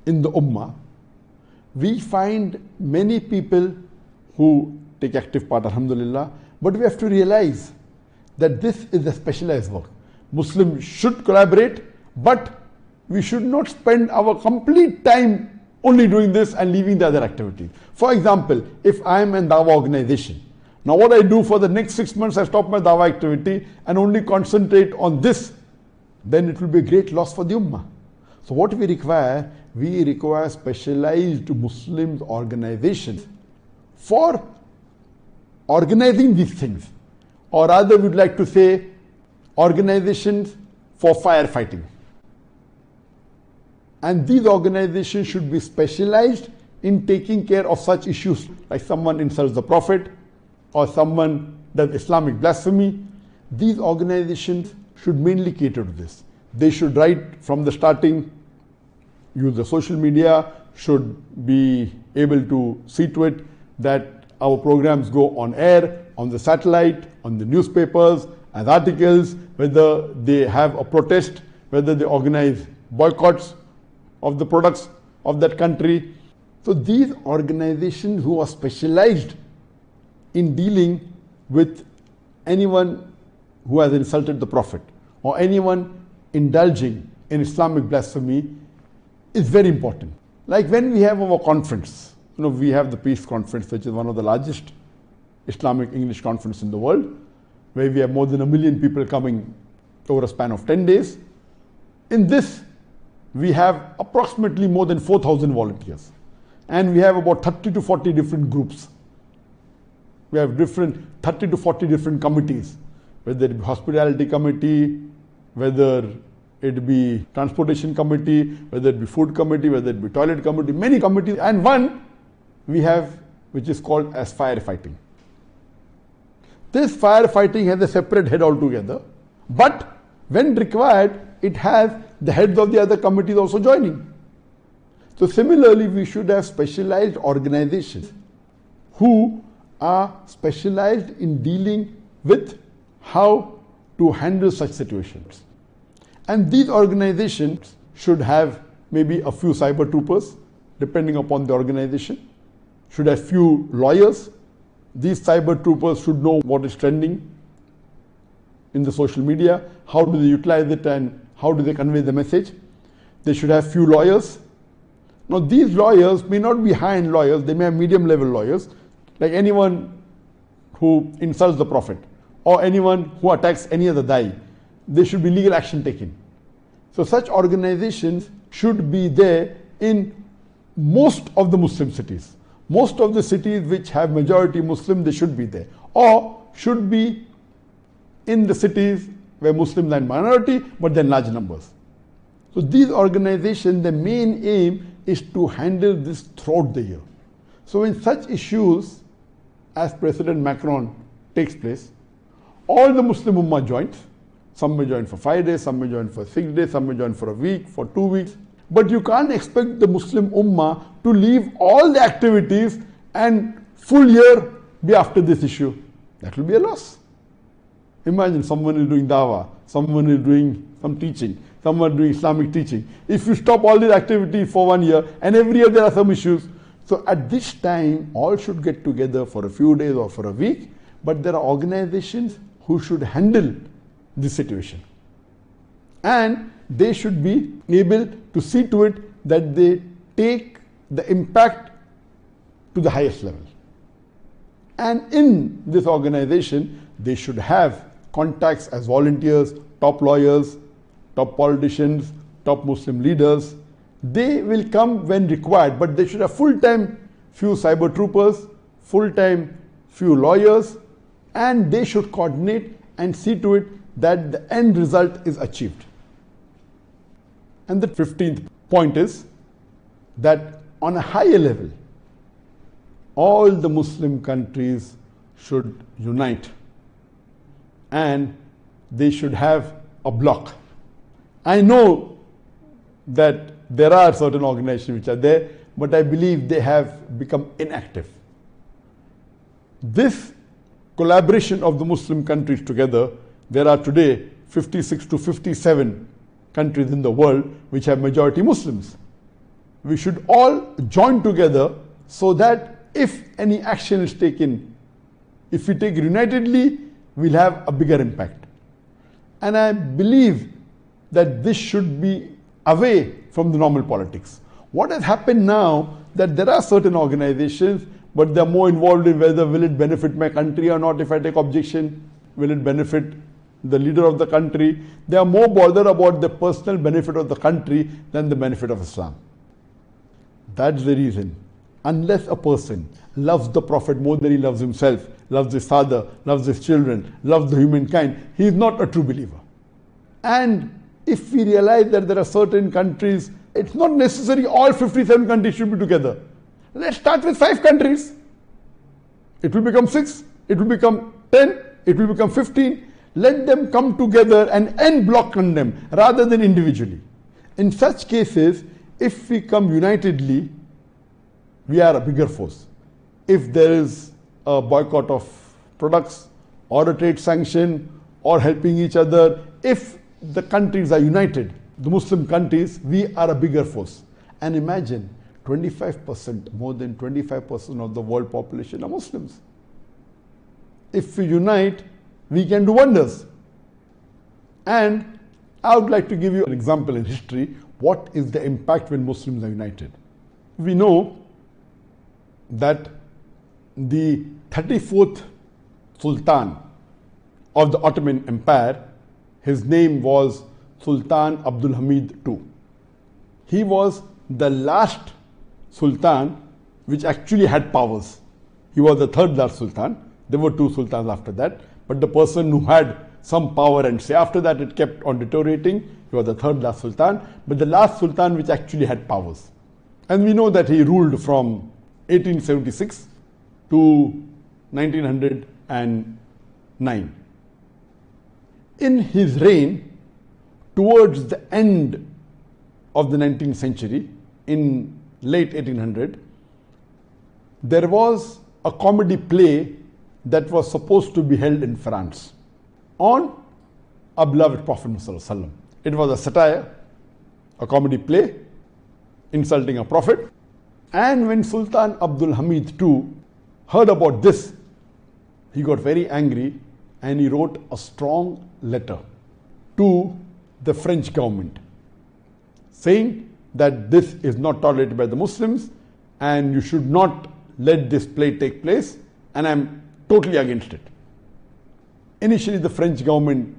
in the Ummah, we find many people who take active part, alhamdulillah, but we have to realize that this is a specialized work. Muslims should collaborate, but we should not spend our complete time only doing this and leaving the other activities. For example, if I am in Dawah organization, now what I do for the next 6 months, I stop my Dawah activity and only concentrate on this, then it will be a great loss for the Ummah. So what we require specialized Muslim organizations for organizing these things, or rather we'd like to say organizations for firefighting. And these organizations should be specialized in taking care of such issues, like someone insults the Prophet or someone does Islamic blasphemy. These organizations should mainly cater to this. They should, right from the starting, use the social media, should be able to see to it that our programs go on air, on the satellite, on the newspapers, as articles, whether they have a protest, whether they organize boycotts of the products of that country. So these organizations who are specialized in dealing with anyone who has insulted the Prophet or anyone indulging in Islamic blasphemy is very important. Like when we have our conference, we have the Peace Conference, which is one of the largest Islamic English conference in the world, where we have more than 1 million people coming over a span of 10 days. In this, we have approximately more than 4,000 volunteers, and we have about 30 to 40 different groups. We have 30 to 40 different committees, whether it be hospitality committee, whether it be transportation committee, whether it be food committee, whether it be toilet committee, many committees, and one we have which is called as firefighting. This firefighting has a separate head altogether, but when required, it has the heads of the other committees also joining. So similarly, we should have specialized organizations who are specialized in dealing with how to handle such situations. And these organizations should have maybe a few cyber troopers, depending upon the organization, should have few lawyers. These cyber troopers should know what is trending in the social media, how do they utilize it and how do they convey the message. They should have few lawyers. Now these lawyers may not be high-end lawyers, they may have medium-level lawyers, like anyone who insults the Prophet or anyone who attacks any other Dai. There should be legal action taken. So such organizations should be there in most of the Muslim cities. Most of the cities which have majority Muslim, they should be there, or should be in the cities where Muslims are in minority but then large numbers. So these organizations, the main aim is to handle this throughout the year. So when such issues as President Macron takes place, all the Muslim Ummah joins. Some may join for 5 days, some may join for 6 days, some may join for a week, for 2 weeks. But you can't expect the Muslim Ummah to leave all the activities and full year be after this issue. That will be a loss. Imagine someone is doing dawah, someone is doing some teaching, someone doing Islamic teaching. If you stop all these activities for 1 year and every year there are some issues, so at this time all should get together for a few days or for a week, but there are organizations who should handle this situation. And they should be able to see to it that they take the impact to the highest level. And in this organization, they should have contacts as volunteers, top lawyers, top politicians, top Muslim leaders. They will come when required, but they should have full-time few cyber troopers, full-time few lawyers, and they should coordinate and see to it that the end result is achieved. And the 15th point is that on a higher level, all the Muslim countries should unite and they should have a bloc. I know that there are certain organizations which are there, but I believe they have become inactive. This collaboration of the Muslim countries together, there are today 56 to 57 countries in the world which have majority Muslims. We should all join together so that if any action is taken, if we take it unitedly, we'll have a bigger impact. And I believe that this should be away from the normal politics. What has happened now, that there are certain organizations, but they're more involved in whether will it benefit my country or not. If I take objection, will it benefit the leader of the country? They are more bothered about the personal benefit of the country than the benefit of Islam. That's the reason. Unless a person loves the Prophet more than he loves himself, loves his father, loves his children, loves the humankind, he is not a true believer. And if we realize that there are certain countries, it's not necessary all 57 countries should be together. Let's start with 5 countries. It will become 6, it will become 10, it will become 15. Let them come together and en bloc condemn rather than individually. In such cases, if we come unitedly, we are a bigger force. If there is a boycott of products or a trade sanction or helping each other, if the countries are united, the Muslim countries, we are a bigger force. And imagine 25%, more than 25% of the world population are Muslims. If we unite, we can do wonders. And I would like to give you an example in history. What is the impact when Muslims are united? We know that the 34th Sultan of the Ottoman Empire, his name was Sultan Abdul Hamid II. He was the last Sultan which actually had powers. He was the third last Sultan. There were 2 sultans after that, but the person who had some power and say, after that it kept on deteriorating. He was the third last Sultan, but the last Sultan which actually had powers. And we know that he ruled from 1876 to 1909. In his reign, towards the end of the 19th century, in late 1800, there was a comedy play that was supposed to be held in France on our beloved Prophet Muhammad. It was a satire, a comedy play insulting a prophet. And when Sultan Abdul Hamid II heard about this, he got very angry and he wrote a strong letter to the French government saying that this is not tolerated by the Muslims and you should not let this play take place, and I'm totally against it. Initially, the French government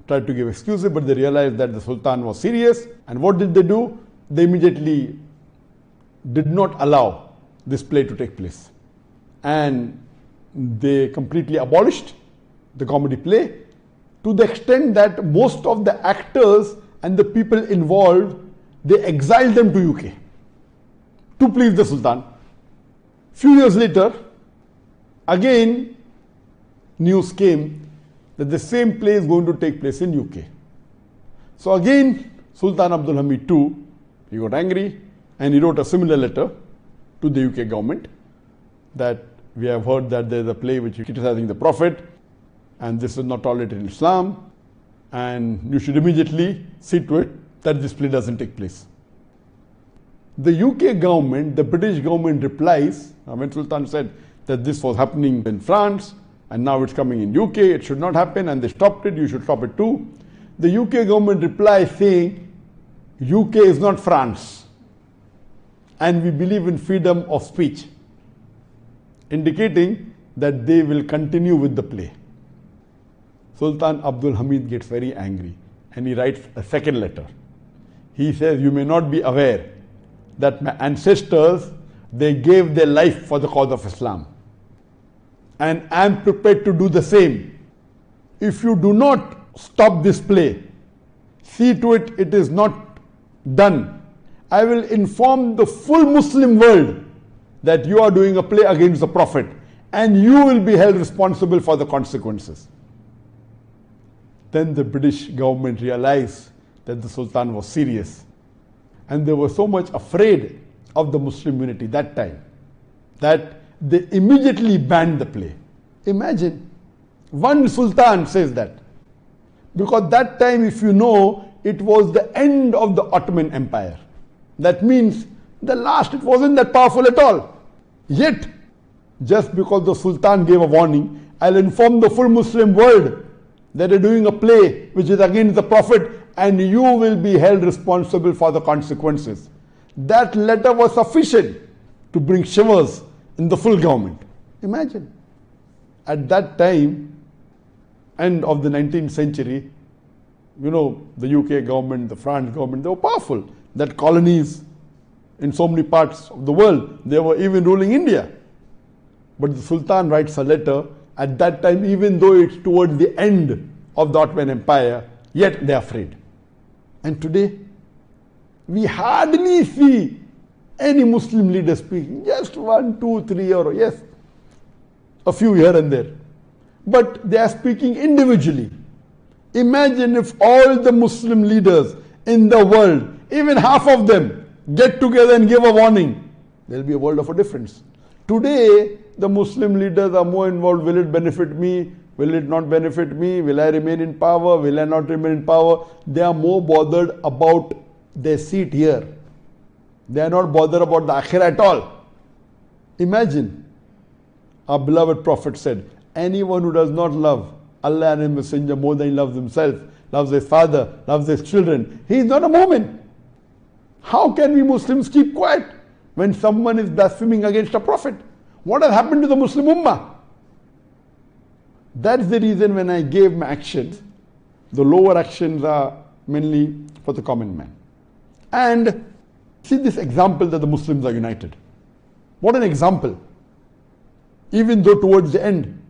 tried to give excuses, but they realized that the Sultan was serious. And what did they do? They immediately did not allow this play to take place. And they completely abolished the comedy play, to the extent that most of the actors and the people involved, they exiled them to UK to please the Sultan. Few years later, again news came that the same play is going to take place in UK. So again, Sultan Abdul Hamid II, he got angry and he wrote a similar letter to the UK government that we have heard that there is a play which is criticizing the Prophet and this is not tolerated in Islam, and you should immediately see to it that this play doesn't take place. The UK government, the British government replies, when Sultan said that this was happening in France and now it's coming in UK, it should not happen, and they stopped it, you should stop it too. The UK government replies saying, UK is not France and we believe in freedom of speech, indicating that they will continue with the play. Sultan Abdul Hamid gets very angry and he writes a second letter. He says, you may not be aware that my ancestors, they gave their life for the cause of Islam, and I am prepared to do the same. If you do not stop this play, see to it it is not done, I will inform the full Muslim world that you are doing a play against the Prophet and you will be held responsible for the consequences. Then the British government realized that the Sultan was serious, and they were so much afraid of the Muslim unity that time that they immediately banned the play. Imagine, one Sultan says that. Because that time, if you know, it was the end of the Ottoman Empire. That means The last, it wasn't that powerful at all. Yet, just because the Sultan gave a warning, I'll inform the full Muslim world that they're doing a play which is against the Prophet, and you will be held responsible for the consequences. That letter was sufficient to bring shivers in the full government. Imagine. At that time, end of the 19th century, you know, the UK government, the France government, they were powerful. That colonies in so many parts of the world, they were even ruling India. But the Sultan writes a letter at that time, even though it's towards the end of the Ottoman Empire, yet they're afraid. And today, we hardly see any Muslim leader speaking. Just 1, 2, 3, or yes, a few here and there. But they are speaking individually. Imagine if all the Muslim leaders in the world, even half of them, get together and give a warning. There will be a world of a difference. Today, the Muslim leaders are more involved. Will it benefit me? Will it not benefit me? Will I remain in power? Will I not remain in power? They are more bothered about their seat here. They are not bothered about the akhirah at all. Imagine, our beloved Prophet said, anyone who does not love Allah and His Messenger more than he loves himself, loves his father, loves his children, he is not a mu'min. How can we Muslims keep quiet when someone is blaspheming against a Prophet? What has happened to the Muslim Ummah? That's the reason when I gave my actions, the lower actions are mainly for the common man. And see this example that the Muslims are united. What an example. Even though towards the end,